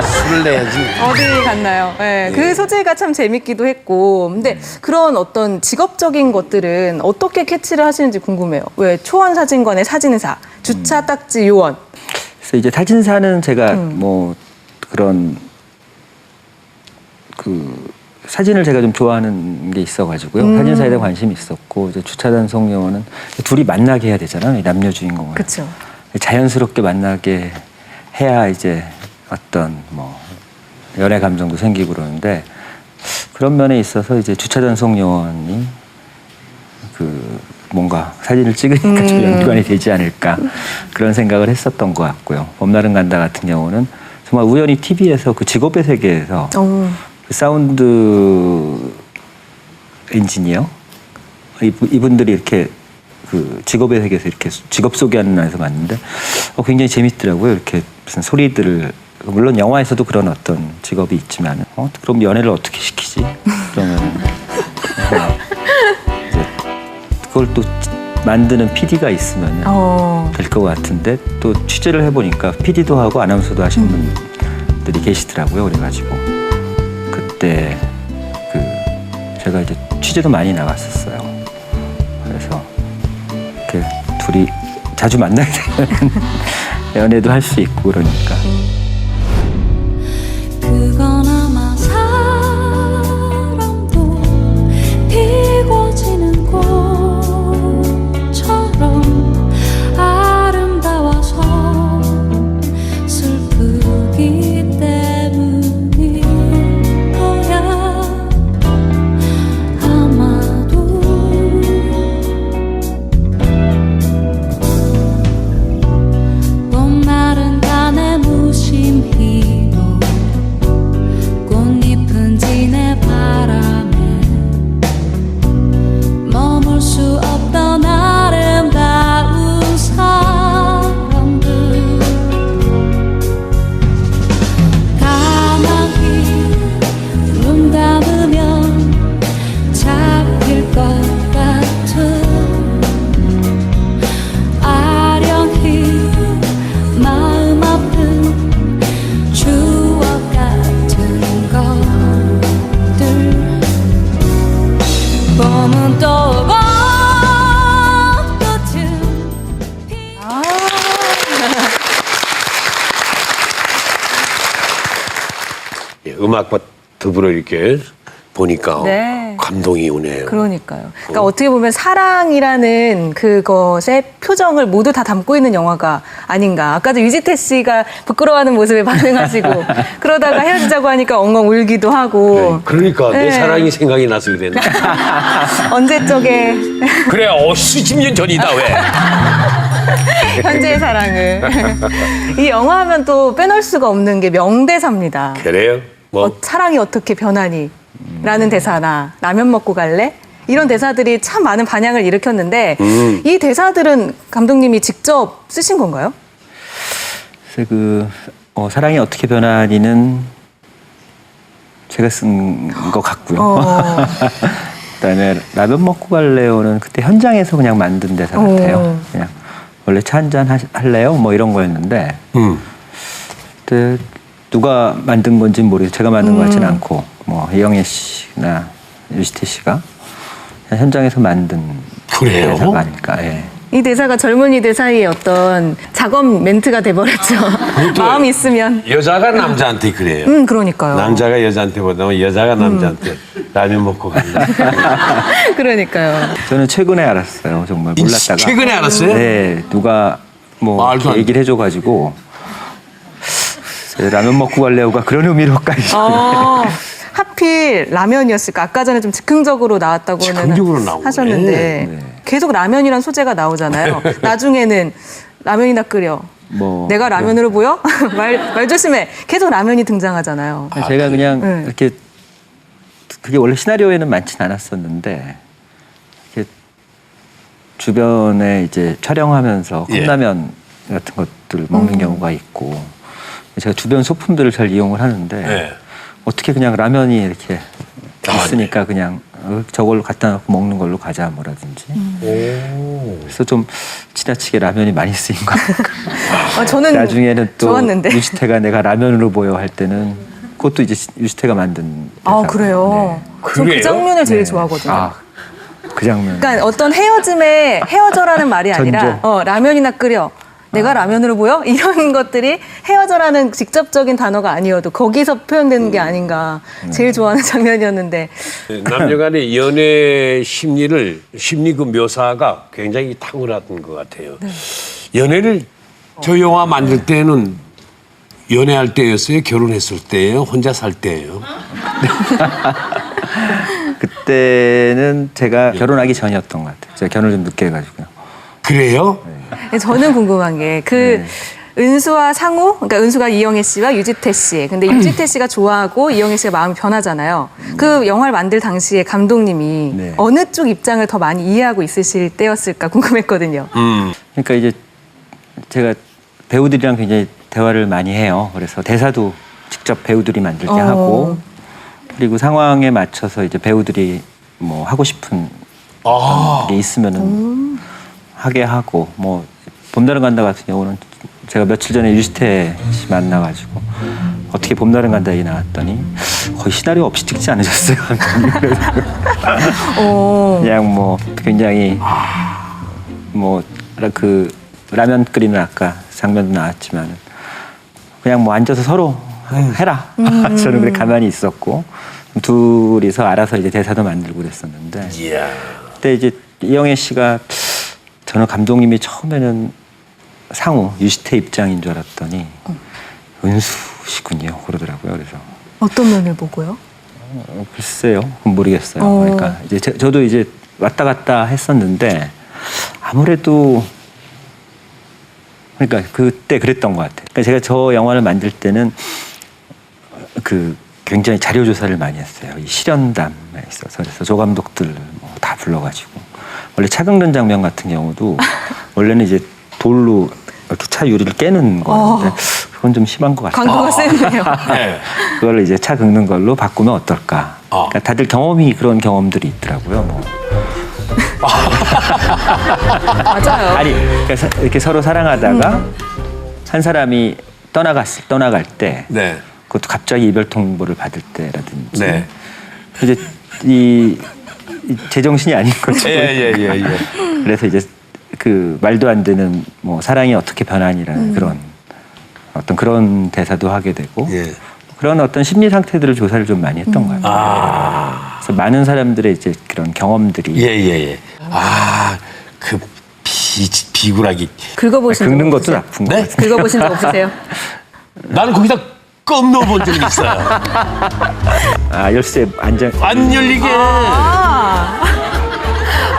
S1: 술을 내야지.
S2: 어디 갔나요? 네, 그 소재가 참 재밌기도 했고 근데 그런 어떤 직업적인 것들은 어떻게 캐치를 하시는지 궁금해요. 왜 초원사진관의 사진사, 주차 딱지 요원.
S4: 그래서 이제 사진사는 제가 뭐 그런 그 사진을 제가 좀 좋아하는 게 있어가지고요. 사진사에 대한 관심이 있었고 이제 주차단속 요원은 둘이 만나게 해야 되잖아요. 이 남녀 주인공을.
S2: 그렇죠.
S4: 자연스럽게 만나게 해야 이제 어떤 뭐 연애 감정도 생기고 그러는데 그런 면에 있어서 이제 주차단속 요원이 그 뭔가 사진을 찍으니까 좀 연관이 되지 않을까 그런 생각을 했었던 것 같고요. 봄날은 간다 같은 경우는 정말 우연히 TV에서 그 직업의 세계에서 그 사운드 엔지니어 이분들이 이렇게 그 직업의 세계에서 이렇게 직업 소개하는 날에서 봤는데 굉장히 재밌더라고요. 이렇게 무슨 소리들을 물론 영화에서도 그런 어떤 직업이 있지만 그럼 연애를 어떻게 시키지? 그러면 그걸 또 만드는 PD가 있으면 될 것 같은데 또 취재를 해보니까 PD도 하고 아나운서도 하시는 분들이 계시더라고요. 그래가지고 그때 그 제가 이제 취재도 많이 나갔었어요. 그래서 이렇게 둘이 자주 만나게 되면 연애도 할 수 있고 그러니까.
S7: 그건 아마 사랑
S1: 음악과 더불어 이렇게 보니까
S2: 네.
S1: 감동이 오네요.
S2: 그러니까요. 그러니까 어떻게 보면 사랑이라는 그것의 표정을 모두 다 담고 있는 영화가 아닌가. 아까도 유지태 씨가 부끄러워하는 모습에 반응하시고 그러다가 헤어지자고 하니까 엉엉 울기도 하고.
S1: 그러니까 내
S2: 네.
S1: 사랑이 생각이 나서 그랬네.
S2: 언제적에
S1: 그래, 수십 년 전이다 왜?
S2: 현재의 사랑을. 이 영화 하면 또 빼놓을 수가 없는 게 명대사입니다.
S1: 그래요? 뭐
S2: 사랑이 어떻게 변하니? 라는 대사나 라면 먹고 갈래? 이런 대사들이 참 많은 반향을 일으켰는데 이 대사들은 감독님이 직접 쓰신 건가요?
S4: 그래서 사랑이 어떻게 변하니는 제가 쓴 것 같고요. 그다음에 라면 먹고 갈래요는 그때 현장에서 그냥 만든 대사 같아요. 그냥 원래 차 한잔 할래요? 뭐 이런 거였는데 그때 누가 만든 건지는 모르겠어요. 제가 만든 것 같지는 않고 뭐 이영애 씨나 유시태 씨가 그냥 현장에서 만든
S1: 그래요?
S4: 대사가 아닐까. 예.
S2: 이 대사가 젊은이들 사이에 어떤 작업 멘트가 돼버렸죠. 마음이 있으면.
S1: 여자가 남자한테 그래요.
S2: 그러니까요.
S1: 남자가 여자한테보다 여자가 남자한테 라면 먹고 간다.
S2: 그러니까요.
S4: 저는 최근에 알았어요. 정말 몰랐다가.
S1: 최근에 알았어요?
S4: 네, 누가 뭐
S1: 말도 안 돼.
S4: 얘기를 해줘가지고 라면 먹고 갈래요가 그런 의미로까지.
S2: 하필 라면이었을까? 아까 전에 좀 즉흥적으로 나왔다고는
S1: 즉흥적으로 나오네.
S2: 하셨는데
S4: 네.
S2: 계속 라면이란 소재가 나오잖아요. 나중에는 라면이나 끓여.
S4: 뭐
S2: 내가 라면으로 보여? 말 조심해. 계속 라면이 등장하잖아요.
S4: 제가 그냥
S2: 네.
S4: 이렇게 그게 원래 시나리오에는 많진 않았었는데 이렇게 주변에 이제 촬영하면서
S1: 예.
S4: 컵라면 같은 것들을 먹는 경우가 있고 제가 주변 소품들을 잘 이용을 하는데
S1: 네.
S4: 어떻게 그냥 라면이 이렇게
S1: 아,
S4: 있으니까 그냥 저걸로 갖다 놓고 먹는 걸로 가자 뭐라든지 그래서 좀 지나치게 라면이 많이 쓰인 것 같아요.
S2: 저는
S4: 나중에는 또
S2: 좋았는데.
S4: 유시태가 내가 라면으로 보여 할 때는 그것도 이제 유시태가 만든
S2: 아, 그래요? 전 그
S1: 그래요?
S2: 장면을 제일
S4: 네.
S2: 좋아하거든요.
S4: 아, 그 장면.
S2: 그러니까 어떤 헤어짐에 헤어져라는 말이 아니라
S4: 전조.
S2: 라면이나 끓여. 내가 라면으로 보여? 이런 것들이 헤어져라는 직접적인 단어가 아니어도 거기서 표현되는 게 아닌가 제일 좋아하는 장면이었는데
S1: 남녀간의 연애 심리 그 묘사가 굉장히 탁월한 것 같아요. 연애를 저 영화 만들 때는 연애할 때였어요? 결혼했을 때예요? 혼자 살 때예요?
S4: 그때는 제가 결혼하기 전이었던 것 같아요. 제가 결혼을 좀 늦게 해가지고요.
S1: 그래요?
S2: 저는 궁금한 게 은수와 상우, 그러니까 은수가 이영애 씨와 유지태 씨. 근데 유지태 씨가 좋아하고 이영애 씨가 마음이 변하잖아요. 그 영화를 만들 당시에 감독님이
S4: 네.
S2: 어느 쪽 입장을 더 많이 이해하고 있으실 때였을까 궁금했거든요.
S4: 그러니까 이제 제가 배우들이랑 굉장히 대화를 많이 해요. 그래서 대사도 직접 배우들이 만들 때 하고 그리고 상황에 맞춰서 이제 배우들이 뭐 하고 싶은 게 있으면은 하게 하고 뭐 봄날은 간다 같은 경우는 제가 며칠 전에 유시태 씨 만나가지고 어떻게 봄날은 간다 얘기 나왔더니 거의 시나리오 없이 찍지 않으셨어요. 그냥 뭐 굉장히 뭐 그 라면 끓이는 아까 장면도 나왔지만 그냥 뭐 앉아서 서로 해라. 저는 그래 가만히 있었고 둘이서 알아서 이제 대사도 만들고 그랬었는데
S1: 이야.
S4: 그때 이제 이영애 씨가 저는 감독님이 처음에는 상우 유시태 입장인 줄 알았더니 은수시군요 그러더라고요. 그래서
S2: 어떤 면을 보고요?
S4: 글쎄요, 그건 모르겠어요. 그러니까 이제 저도 이제 왔다 갔다 했었는데 아무래도 그러니까 그때 그랬던 것 같아요. 그러니까 제가 저 영화를 만들 때는 그 굉장히 자료 조사를 많이 했어요. 이 실현담에 있어서 그래서 조 감독들 뭐 다 불러가지고 원래 차 긁는 장면 같은 경우도 원래는 이제 돌로 이렇게 차 유리를 깨는 거였는데 그건 좀 심한 것 같아요.
S2: 광고가 세네요.
S1: 네.
S4: 그걸 이제 차 긁는 걸로 바꾸면 어떨까? 그러니까 다들 그런 경험들이 있더라고요. 뭐.
S2: 맞아요.
S4: 아니, 그러니까 이렇게 서로 사랑하다가 한 사람이 떠나갈 때,
S1: 네.
S4: 그것도 갑자기 이별 통보를 받을 때라든지,
S1: 네.
S4: 이제 이 제정신이 아닌 거죠.
S1: 예.
S4: 그래서 이제 그 말도 안 되는 뭐 사랑이 어떻게 변하니라는 그런 어떤 그런 대사도 하게 되고,
S1: 예.
S4: 그런 어떤 심리 상태들을 조사를 좀 많이 했던 것 같아요. 그래서 많은 사람들의 이제 그런 경험들이
S1: 예. 그 비굴하기.
S2: 긁어보신
S4: 긁는
S2: 적
S4: 것도
S2: 없으세요?
S4: 나쁜 것
S1: 네?
S4: 같아요.
S2: 긁어보신 적 없으세요?
S1: 나는 거기다 껌 넣어본 적이 있어요.
S4: 열쇠 안장
S1: 안 열리게.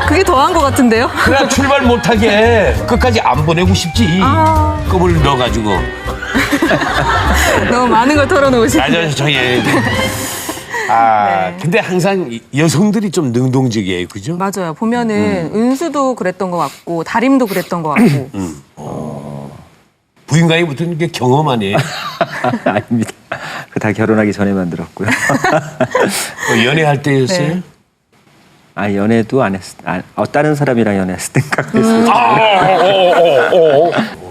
S2: 그게 더한 것 같은데요?
S1: 그냥 출발 못하게 끝까지 안 보내고 싶지. 껌을 넣어가지고.
S2: 너무 많은 걸 털어놓으시네요.
S1: 저희. 근데 항상 여성들이 좀 능동적이에요, 그죠?
S2: 맞아요. 보면은 은수도 그랬던 것 같고 다림도 그랬던 것 같고.
S1: 부인과의 붙은 게 경험 아니에요?
S4: 아닙니다. 그 다 결혼하기 전에 만들었고요.
S1: 연애할 때였어요?
S4: 네. 연애도 안 했. 다른 사람이랑 연애했을 땐가 그랬어요.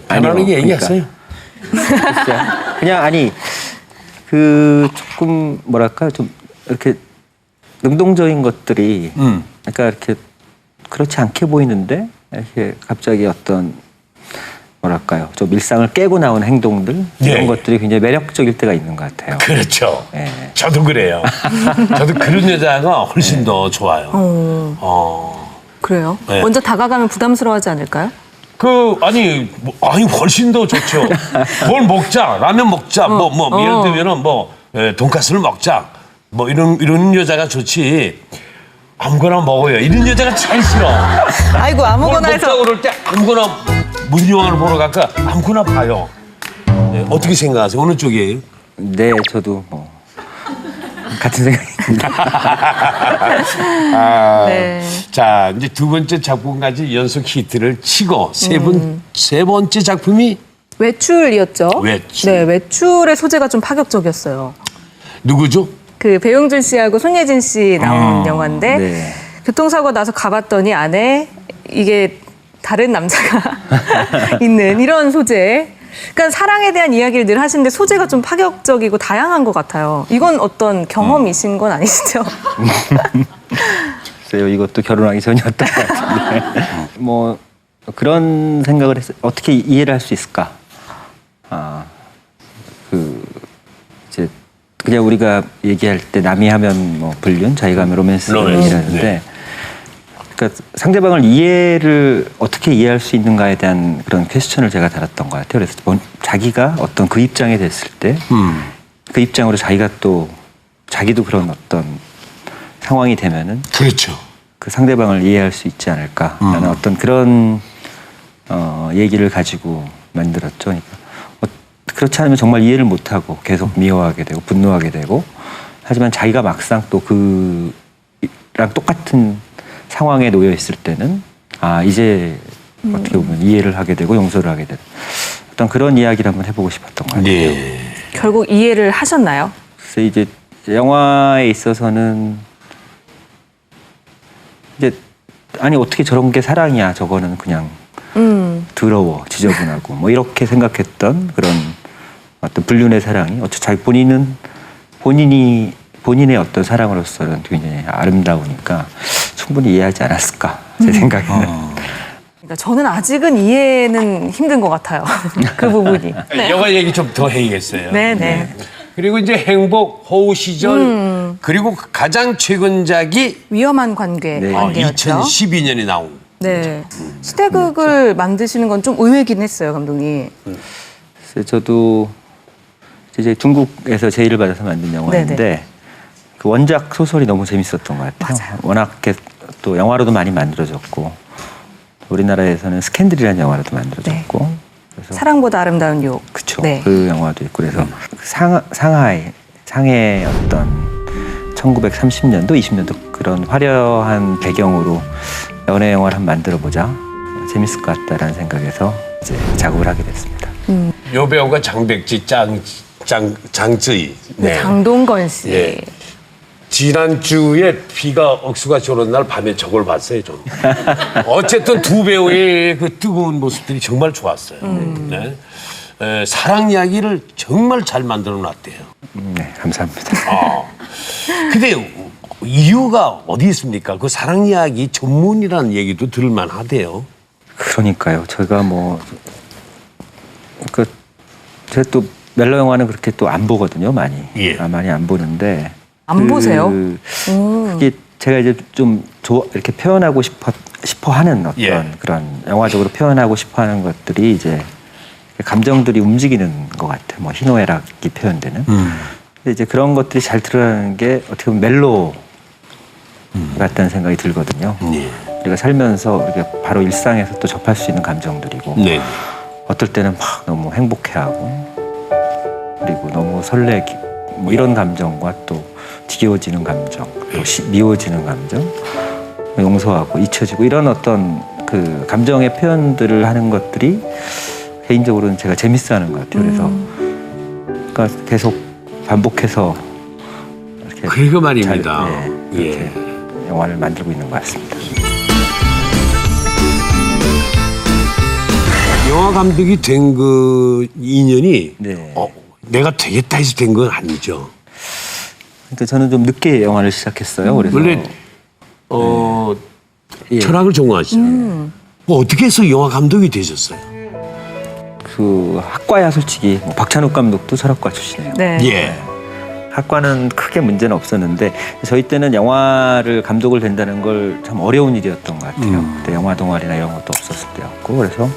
S1: 편안하게 얘기했어요.
S4: 그냥 조금 뭐랄까 좀 이렇게 능동적인 것들이 그러니까 이렇게 그렇지 않게 보이는데 이렇게 갑자기 어떤 뭐랄까요 좀 일상을 깨고 나오는 행동들 이런 것들이 굉장히 매력적일 때가 있는 것 같아요.
S1: 그렇죠.
S4: 예.
S1: 저도 그래요. 저도 그런 여자가 훨씬 더 좋아요.
S2: 그래요?
S1: 네.
S2: 먼저 다가가면 부담스러워하지 않을까요?
S1: 훨씬 더 좋죠. 뭘 먹자, 라면 먹자, 예를 들면은 돈가스를 먹자, 이런 여자가 좋지. 아무거나 먹어요. 이런 여자가 제일 싫어.
S2: 아이고 아무거나
S1: 뭘
S2: 해서.
S1: 먹자 그럴 때 아무거나 문영화를 보러 갈까 아무거나 봐요. 네, 어떻게 생각하세요? 어느 쪽이에요?
S4: 네, 저도 뭐 같은 생각입니다.
S2: 네.
S1: 자, 이제 두 번째 작품까지 연속 히트를 치고 세 번째 작품이
S2: 외출이었죠.
S1: 외출.
S2: 네, 외출의 소재가 좀 파격적이었어요.
S1: 누구죠?
S2: 그 배용준 씨하고 손예진 씨 나온 영화인데
S4: 네.
S2: 교통사고 나서 가봤더니 안에 이게 다른 남자가 있는 이런 소재. 그러니까 사랑에 대한 이야기를 늘 하시는데 소재가 좀 파격적이고 다양한 것 같아요. 이건 어떤 경험이신 건 아니시죠?
S4: 글쎄요, 이것도 결혼하기 전이었던 것 같은데 뭐 그런 생각을 했어요. 어떻게 이해를 할 수 있을까? 이제 그냥 우리가 얘기할 때 남이 하면 뭐 불륜, 자기가 하면 로맨스 얘기를 하는데
S1: 네.
S4: 그러니까 상대방을 어떻게 이해할 수 있는가에 대한 그런 퀘스천을 제가 달았던 것 같아요. 그래서 자기가 어떤 그 입장에 됐을 때 그 입장으로 자기도 그런 어떤 상황이 되면은
S1: 그렇죠.
S4: 그 상대방을 이해할 수 있지 않을까라는 어떤 그런 얘기를 가지고 만들었죠. 그러니까 그렇지 않으면 정말 이해를 못하고 계속 미워하게 되고 분노하게 되고 하지만 자기가 막상 또 그랑 똑같은 상황에 놓여 있을 때는 이제 어떻게 보면 이해를 하게 되고 용서를 하게 되는 어떤 그런 이야기를 한번 해보고 싶었던 것 같아요.
S1: 네.
S2: 결국 이해를 하셨나요?
S4: 그래서 이제 영화에 있어서는 이제 어떻게 저런 게 사랑이야 저거는 그냥 더러워 지저분하고 뭐 이렇게 생각했던 그런 어떤 불륜의 사랑이 자기 본인의 어떤 사랑으로서는 굉장히 아름다우니까 충분히 이해하지 않았을까 제 생각에는.
S2: 그러니까 저는 아직은 이해는 힘든 것 같아요. 그 부분이.
S1: 영화 얘기 좀 더 해야겠어요.
S2: 네네.
S1: 그리고 이제 행복, 호우 시절, 그리고 가장 최근작이
S2: 위험한 관계였죠.
S1: 2012년에 나온.
S2: 네. 시대극을 만드시는 건 좀 의외긴 했어요, 감독님.
S4: 그래서 저도 이제 중국에서 제의를 받아서 만든 영화인데
S2: 네네.
S4: 그 원작 소설이 너무 재밌었던 것 같아요.
S2: 맞아요.
S4: 워낙 또 영화로도 많이 만들어졌고 우리나라에서는 스캔들이라는 영화로도 만들어졌고 그래서
S2: 사랑보다 아름다운 유혹.
S4: 그쵸.
S2: 네.
S4: 그 영화도 있고 그래서 상하의 어떤 1930년도, 20년도 그런 화려한 배경으로 연애 영화를 한번 만들어보자. 재밌을 것 같다라는 생각에서 이제 작업을 하게 됐습니다.
S1: 요 배우가 장백지, 장쯔이. 네.
S2: 장동건 씨.
S1: 예. 지난주에 비가 억수가 오는 날 밤에 저걸 봤어요, 저는. 어쨌든 두 배우의 그 뜨거운 모습들이 정말 좋았어요. 네. 사랑 이야기를 정말 잘 만들어 놨대요.
S4: 네, 감사합니다.
S1: 근데 이유가 어디 있습니까? 그 사랑 이야기 전문이라는 얘기도 들을만 하대요.
S4: 그러니까요. 제가 제가 또 멜로 영화는 그렇게 또 안 보거든요, 많이.
S1: 예.
S4: 많이 안 보는데.
S2: 안 보세요? 오.
S4: 그게 제가 이제 좀 이렇게 표현하고 싶어 하는 어떤
S1: 예.
S4: 그런 영화적으로 표현하고 싶어 하는 것들이 이제 감정들이 움직이는 것 같아요. 뭐 희노애락이 표현되는. 근데 이제 그런 것들이 잘 드러나는 게 어떻게 보면 멜로 같다는 생각이 들거든요.
S1: 예.
S4: 우리가 살면서 이렇게 바로 일상에서 또 접할 수 있는 감정들이고
S1: 네.
S4: 어떨 때는 막 너무 행복해하고 그리고 너무 설레기 뭐 이런 감정과 또 지겨워지는 감정, 또 미워지는 감정, 용서하고 잊혀지고 이런 어떤 그 감정의 표현들을 하는 것들이 개인적으로는 제가 재밌어하는 것 같아요. 그래서 그러니까 계속 반복해서 이렇게
S1: 그러니까 말입니다.
S4: 이렇게 영화를 만들고 있는 것 같습니다.
S1: 영화 감독이 된 그 인연이
S4: 네.
S1: 내가 되겠다 해서 된 건 아니죠.
S4: 그러니까 저는 좀 늦게 영화를 시작했어요. 그래서
S1: 원래
S4: 예.
S1: 철학을 전공하시잖아요. 뭐 어떻게 해서 영화 감독이 되셨어요?
S4: 그 학과야 솔직히 뭐 박찬욱 감독도 철학과 출신이에요.
S2: 네.
S1: 예.
S4: 학과는 크게 문제는 없었는데 저희 때는 영화를 감독을 된다는 걸 참 어려운 일이었던 것 같아요. 그때 영화 동아리나 이런 것도 없었을 때였고 그래서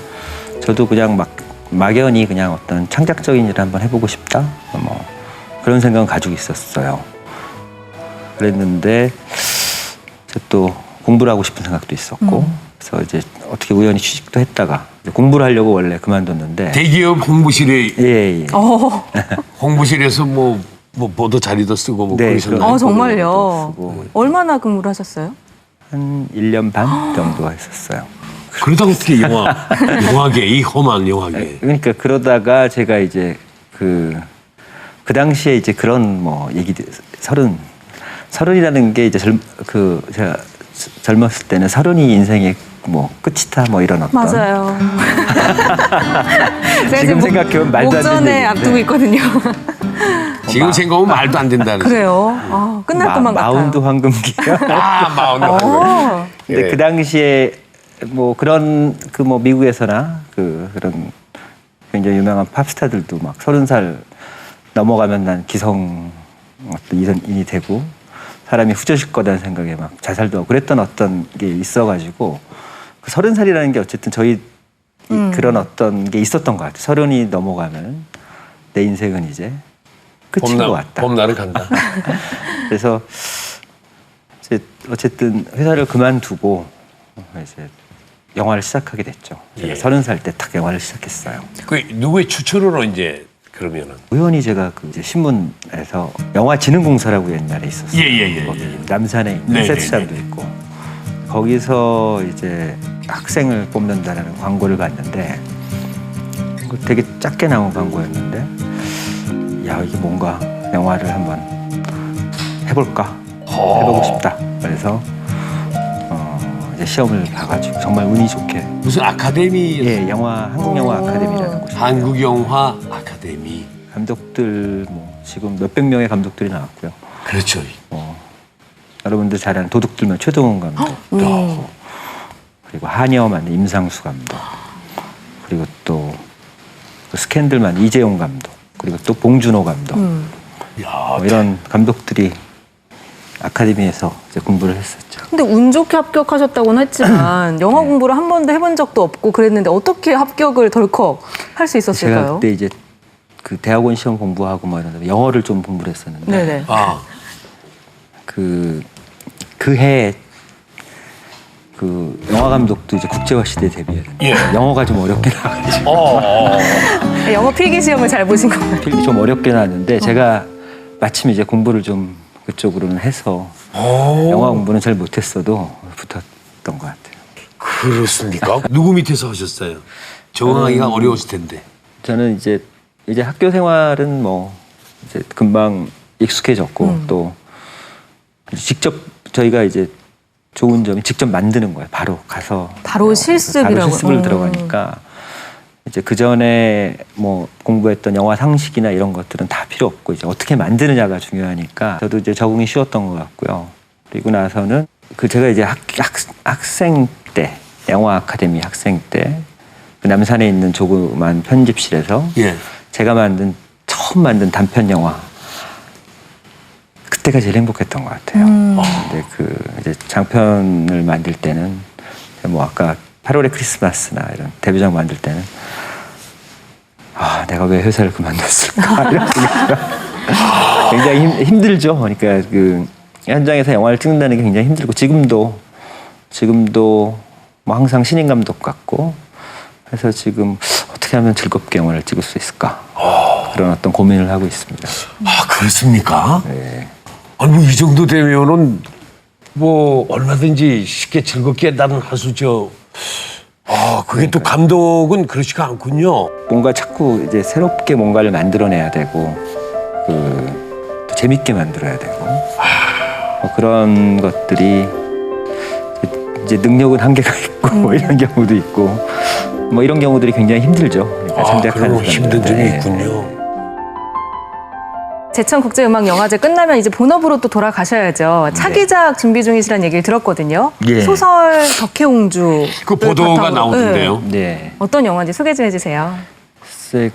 S4: 저도 그냥 막연히 그냥 어떤 창작적인 일을 한번 해보고 싶다 뭐 그런 생각은 가지고 있었어요. 그랬는데 또 공부를 하고 싶은 생각도 있었고 그래서 이제 어떻게 우연히 취직도 했다가 이제 공부를 하려고 원래 그만뒀는데
S1: 대기업 홍보실에
S4: 예.
S1: 홍보실에서 뭐 보도 자료도 쓰고 뭐
S4: 네,
S1: 그러셨나요?
S2: 정말요?
S4: 쓰고
S2: 얼마나 근무를 하셨어요?
S4: 한 1년 반 정도 했었어요.
S1: 그러다가 어떻게 영화계 이 험한 영화계.
S4: 그러니까 그러다가 제가 이제 그 당시에 이제 그런 뭐 얘기들 서른이라는 게 이제 제가 젊었을 때는 서른이 인생의 뭐 끝이다 뭐 이런 어떤
S2: 맞아요. 제가
S4: 지금 생각해보면 말도 안 되는
S2: 목전에
S4: 얘기인데.
S2: 앞두고 있거든요.
S1: 지금 생각하면 말도 안 된다는.
S2: 그래요. 끝날 것만 같아요.
S4: 마운드 황금기가
S2: 어.
S4: 근데
S1: 예.
S4: 그 당시에 뭐 그런 그 뭐 미국에서나 그런 굉장히 유명한 팝스타들도 막 30살 넘어가면 난 기성 어떤 인이 되고 사람이 후져질 거다는 생각에 막 자살도 하고 그랬던 어떤 게 있어가지고 그 30살이라는 게 어쨌든 저희 그런 어떤 게 있었던 것 같아요. 30이 넘어가면 내 인생은 이제 끝인 것 같다.
S1: 봄날은 간다.
S4: 그래서 이제 어쨌든 회사를 그만두고 이제 영화를 시작하게 됐죠. 제가
S1: 예.
S4: 30살 때 딱 영화를 시작했어요.
S1: 그 누구의 추천으로 이제 그러면은.
S4: 우연히 제가 그 이제 신문에서 영화진흥공사라고 옛날에 있었어요.
S1: 예.
S4: 거기 남산에 있는
S1: 네네네.
S4: 세트장도 있고 거기서 이제 학생을 뽑는다는 광고를 봤는데 되게 작게 나온 광고였는데 야 이게 뭔가 영화를 한번 해볼까 해보고 싶다. 그래서 이제 시험을 봐가지고 정말 운이 좋게
S1: 무슨 아카데미?
S4: 예 영화 한국영화 아카데미라는 곳이
S1: 한국영화 아카데미.
S4: 감독들 뭐 지금 몇백 명의 감독들이 나왔고요.
S1: 그렇죠.
S4: 여러분들 잘 아는 도둑들면 최동원 감독 그리고 한여 만든 임상수 감독 그리고 또 스캔들만 이재용 감독 그리고 또 봉준호 감독
S1: 야,
S4: 이런 감독들이 아카데미에서 이제 공부를 했었죠.
S2: 근데 운 좋게 합격하셨다고는 했지만 영화 공부를 한 번도 해본 적도 없고 그랬는데 어떻게 합격을 덜컥 할 수
S4: 제가
S2: 있었을까요?
S4: 그때 이제 그 대학원 시험 공부하고 뭐 이런 영어를 좀 공부를 했었는데
S2: 네네.
S4: 그 해에 그 영화 감독도 이제 국제화 시대 데뷔했는데
S1: 예.
S4: 영어가 좀 어렵게 나와가지고
S2: 영어 필기 시험을 잘 보신 거예요?
S4: 필기 좀 어렵게 나왔는데 제가 마침 이제 공부를 좀 그쪽으로는 해서 영화 공부는 잘 못했어도 붙었던 것 같아요.
S1: 그렇습니까? 누구 밑에서 하셨어요? 적응하기가 어려웠을 텐데.
S4: 저는 이제 학교 생활은 뭐 이제 금방 익숙해졌고 또 직접 저희가 이제 좋은 점이 직접 만드는 거예요. 바로 가서
S2: 바로 실습이라고.
S4: 바로 실습을 들어가니까 이제 그 전에 뭐 공부했던 영화 상식이나 이런 것들은 다 필요 없고 이제 어떻게 만드느냐가 중요하니까 저도 이제 적응이 쉬웠던 것 같고요. 그리고 나서는 그 제가 이제 학생 때 영화 아카데미 학생 때 그 남산에 있는 조그만 편집실에서
S1: 예.
S4: 제가 만든 처음 만든 단편 영화 그때가 제일 행복했던 것 같아요. 근데 그 이제 장편을 만들 때는 뭐 아까 8월의 크리스마스나 이런 데뷔작 만들 때는 내가 왜 회사를 그만뒀을까 이런 생각. 굉장히 힘들죠. 그러니까 그 현장에서 영화를 찍는다는 게 굉장히 힘들고 지금도 뭐 항상 신인 감독 같고 그래서 지금 어떻게 하면 즐겁게 영화를 찍을 수 있을까 그런 어떤 고민을 하고 있습니다.
S1: 그렇습니까?
S4: 네.
S1: 아니 뭐 이 정도 되면은 뭐 얼마든지 쉽게 즐겁게 나는 할 수 있죠. 그게 또 감독은 그렇지가 않군요.
S4: 뭔가 자꾸 이제 새롭게 뭔가를 만들어내야 되고 또 재밌게 만들어야 되고 그런 것들이 이제 능력은 한계가 있고 이런 경우도 있고 뭐 이런 경우들이 굉장히 힘들죠. 그러니까 창작하는
S1: 그런 힘든 점이
S4: 사람들한테.
S1: 있군요.
S2: 제천국제음악영화제 끝나면 이제 본업으로 또 돌아가셔야죠. 차기작 준비 중이시라는 얘기를 들었거든요.
S4: 예.
S2: 소설 덕혜옹주.
S1: 그 보도가 나오던데요.
S4: 네.
S2: 어떤 영화인지 소개 좀 해주세요.
S4: 글쎄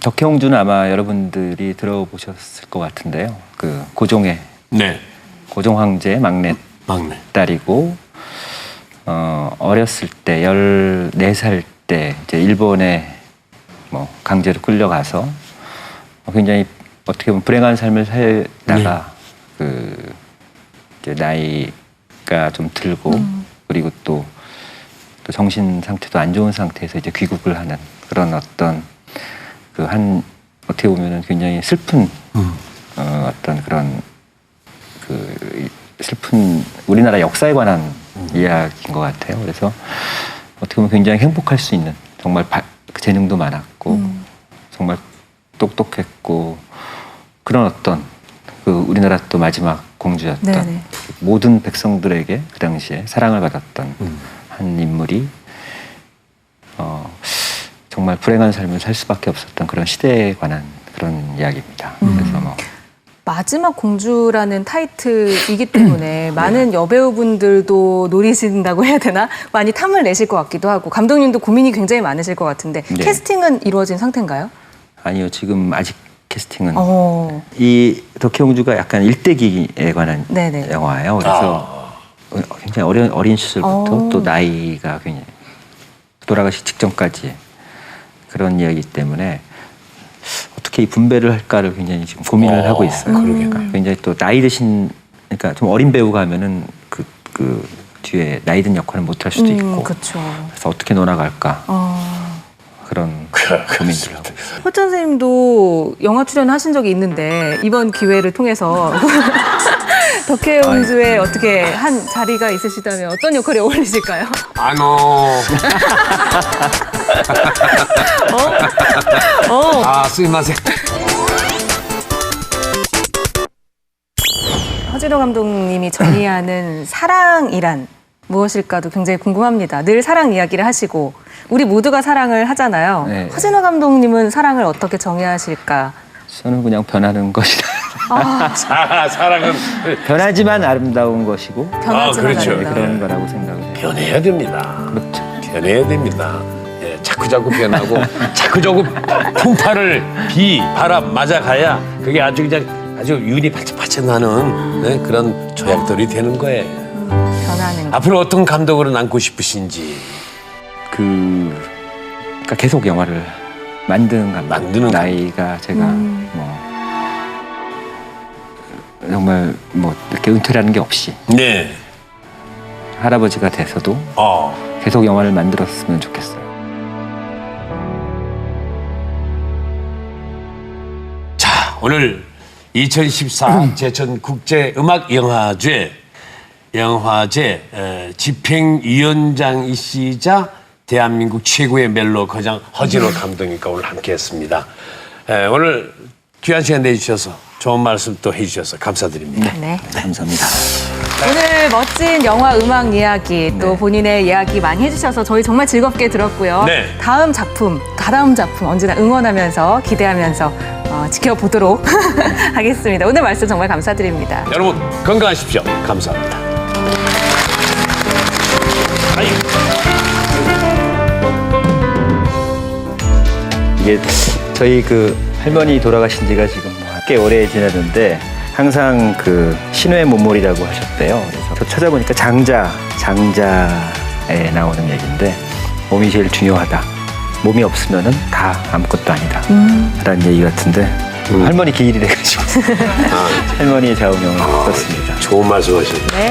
S4: 덕혜옹주는 아마 여러분들이 들어보셨을 것 같은데요. 그 고종의
S1: 네.
S4: 고종 황제 막내
S1: 막내.
S4: 딸이고 어렸을 때 14살 때 이제 일본에 뭐 강제로 끌려가서 굉장히 어떻게 보면 불행한 삶을 살다가 그 이제 나이가 좀 들고 그리고 또 정신 상태도 안 좋은 상태에서 이제 귀국을 하는 그런 어떤 그 어떻게 보면은 굉장히 슬픈 어떤 그런 그 슬픈 우리나라 역사에 관한 이야기인 것 같아요. 그래서 어떻게 보면 굉장히 행복할 수 있는 정말 재능도 많았고 정말 똑똑했고 그런 어떤 그 우리나라 또 마지막 공주였던
S2: 네네.
S4: 모든 백성들에게 그 당시에 사랑을 받았던 한 인물이 정말 불행한 삶을 살 수밖에 없었던 그런 시대에 관한 그런 이야기입니다. 그래서 뭐
S2: 마지막 공주라는 타이틀이기 때문에 많은 여배우분들도 노리신다고 해야 되나? 많이 탐을 내실 것 같기도 하고 감독님도 고민이 굉장히 많으실 것 같은데
S4: 네.
S2: 캐스팅은 이루어진 상태인가요?
S4: 아니요 지금 아직 캐스팅은
S2: 이
S4: 덕혜옹주가 약간 일대기에 관한
S2: 네네.
S4: 영화예요. 그래서 굉장히 어린 시절부터 또 나이가 굉장히 돌아가시 직전까지 그런 이야기이기 때문에 어떻게 이 분배를 할까를 굉장히 지금 고민을 하고 있어요. 그러니까 굉장히 또 나이 드신 그러니까 좀 어린 배우가 하면은 그 뒤에 나이 든 역할을 못 할 수도 있고
S2: 그렇죠.
S4: 그래서 어떻게 놀아갈까 그런 고민들을 하고 있어요.
S2: 허천 선생님도 영화 출연하신 적이 있는데 이번 기회를 통해서 덕혜옹주에 어떻게 한 자리가 있으시다면 어떤 역할이 어울리실까요?
S1: 쓰이마세.
S2: 허진호 감독님이 정의하는 사랑이란 무엇일까도 굉장히 궁금합니다. 늘 사랑 이야기를 하시고 우리 모두가 사랑을 하잖아요.
S4: 네.
S2: 허진호 감독님은 사랑을 어떻게 정의하실까?
S4: 저는 그냥 변하는 것이다.
S1: 사랑은
S4: 변하지만 아름다운 것이고
S2: 변하지만
S1: 그렇죠.
S2: 않는다.
S4: 그런 거라고 생각을 해요.
S1: 변해야 됩니다.
S4: 그렇죠.
S1: 변해야 됩니다. 예, 자꾸자꾸 변하고 자꾸자꾸 풍파를 바람 맞아가야 그게 아주 그냥 아주 윤이 바짝바짝 나는 그런 조약돌이 되는 거예요.
S2: 변하는 거.
S1: 앞으로 어떤 감독으로 남고 싶으신지.
S4: 그러니까 계속 영화를 만드는 감독.
S1: 만드는
S4: 나이가 제가 뭐 정말 뭐 이렇게 은퇴라는 게 없이
S1: 네.
S4: 할아버지가 돼서도 계속 영화를 만들었으면 좋겠어요.
S1: 자, 오늘 2014 제천국제음악영화제 집행위원장이시자 대한민국 최고의 멜로 거장 허진호 감독님과 오늘 함께했습니다. 오늘 귀한 시간 내주셔서 좋은 말씀 또 해주셔서 감사드립니다.
S2: 네.
S4: 감사합니다.
S2: 오늘 멋진 영화 음악 이야기 또 본인의 이야기 많이 해주셔서 저희 정말 즐겁게 들었고요.
S1: 네.
S2: 다음 작품 언제나 응원하면서 기대하면서 지켜보도록 하겠습니다. 오늘 말씀 정말 감사드립니다.
S1: 여러분 건강하십시오. 감사합니다.
S4: 이게 저희 그 할머니 돌아가신 지가 지금 꽤 오래 지났는데 항상 그 신우의 문물이라고 하셨대요. 그래서 저 찾아보니까 장자에 나오는 얘기인데 몸이 제일 중요하다. 몸이 없으면은 다 아무것도 아니다. 라는 얘기 같은데 할머니 기일이 돼가지고 할머니의 좌우명을 썼습니다.
S1: 좋은 말씀 하셨네요.
S2: 네.